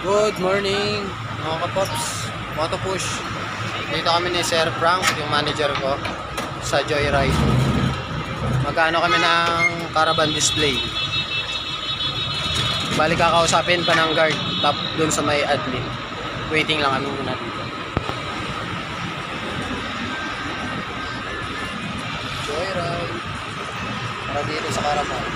Good morning mga kapops, Motopush. Dito kami ni Sir Frank, yung manager ko sa Joyride. Magkano kami ng caravan display. Balik kakausapin pa ng guard top dun sa may admin. Waiting lang kami muna dito. Joyride para dito sa caravan.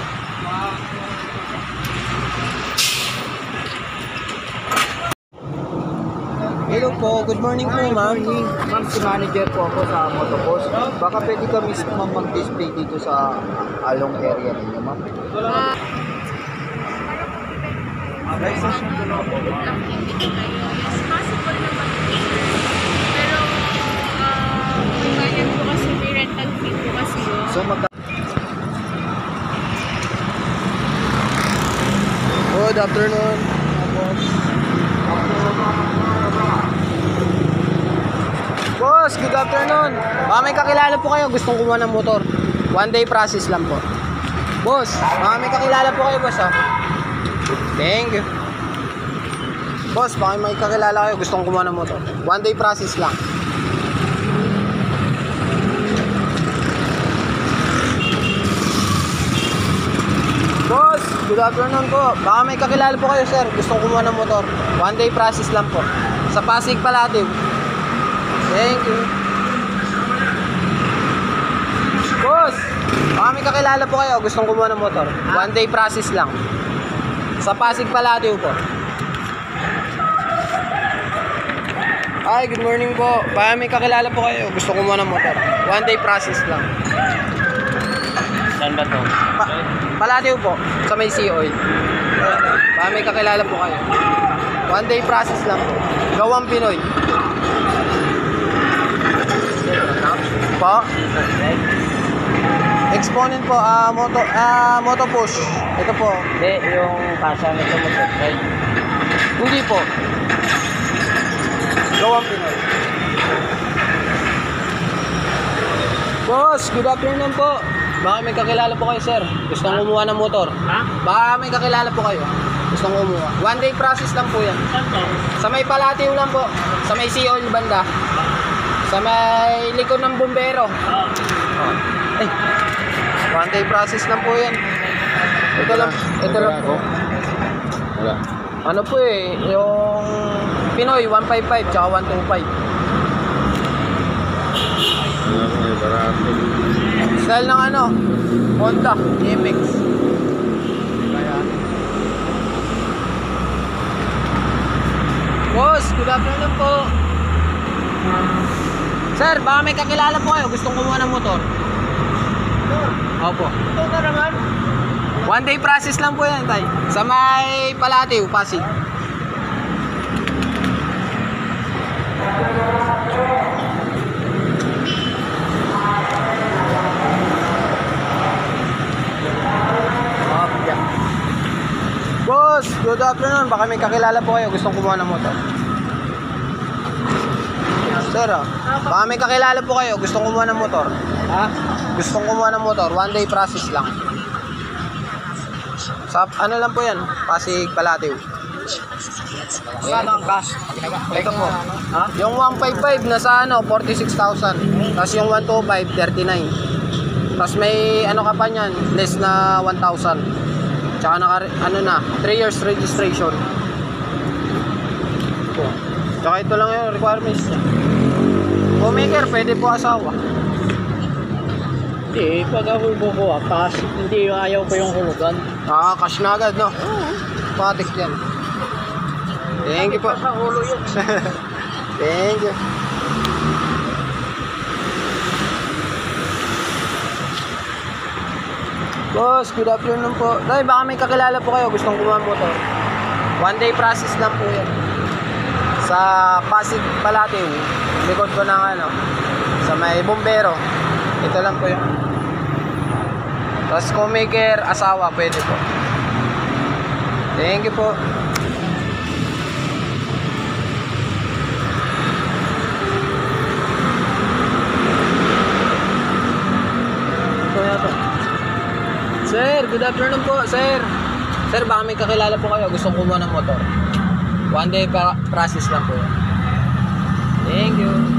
Hello po, good morning po ma'am. Ma'am, si manager po ako sa Motopost. Baka pwede ka mismo mag-display dito sa along area ninyo, ma'am. Yes, possible naman. Pero, may bayad po kasi, may rental fee po kasi yun. So, Good afternoon. Boss, good afternoon. Baka may kakilala po kayo, gustong kumuha ng motor. One day process lang po. Boss, baka may kakilala po kayo, boss, ha? Thank you. Boss, baka may kakilala kayo, gustong kumuha ng motor. One day process lang. Boss, good afternoon po. Baka may kakilala po kayo, sir, gustong kumuha ng motor. One day process lang po. Sa Pasig Palativ. Thank you. Boss, baka may kakilala po kayo, gustong kumuha ng motor. One day process lang. Sa Pasig Palativ po. Hi, good morning po. Baka may kakilala po kayo, gustong kumuha ng motor. One day process lang. saan ba to? Palativ po, sa may sea oil. Baka may kakilala po kayo. One day process lang po. Gawang Pinoy. Po? Exponent po, Motopush. Ito po. Hindi, yung kasa nito mag-subscribe. Hindi po. Gawang Pinoy. Boss, good afternoon po. Baka may kakilala po kayo, sir. Gustong kumuha ng motor. Ha? Baka may kakilala po kayo. Gustong kumuha. One day process lang po yan. Saan to? Sa may Palativ lang po. Sa may sea oil banda. Sa may likod ng bumbero. Ay. One day process lang po yan. Ito lang po. Wala. Ano po eh, yung Pinoy 155 tsaka 125. Style ng ano, Honda MX. Kaya. Boss, good afternoon po. Sir, baka may kakilala po kayo, gustong kumuha ng motor. Opo. Ito na naman. One day process lang po yan, tay. Sa may Palativ, Pasig. Boss, good afternoon. Baka may kakilala po kayo, gustong kumuha ng motor. Sir, baka may kakilala po kayo, gustong kumuha ng motor. Ha? Gustong kumuha ng motor, one day process lang. Sa ano lang po yan, Pasig Palativ. Saan ang gas? Ito po. Ha? Yung 155 nasa ano, 46,000. Tapos yung 125, 39. Tapos may ano ka pa niyan, less na 1,000. Tsaka naka, ano na, 3 years registration. Tsaka ito lang yung requirements niya. Homemaker, pwede po asawa. Hindi, pag ako bukuha, hindi ayaw ko yung hulugan. Cash na agad, no? Patik yan. Thank you po. Sa ulo yun. Thank you. Boss, good afternoon po. Tay, baka may kakilala po kayo, gustong kumuha ng motor. One day process lang po yan. Sa Pasig Palativ, likod ko ng ano, sa may bumbero. Ito lang po yun. Tapos homemaker, asawa, pwede po. Thank you po. Sir, good afternoon po, sir. Sir, baka may kakilala po kayo, gustong kumuha ng motor. 1 day process lang po yan. Thank you.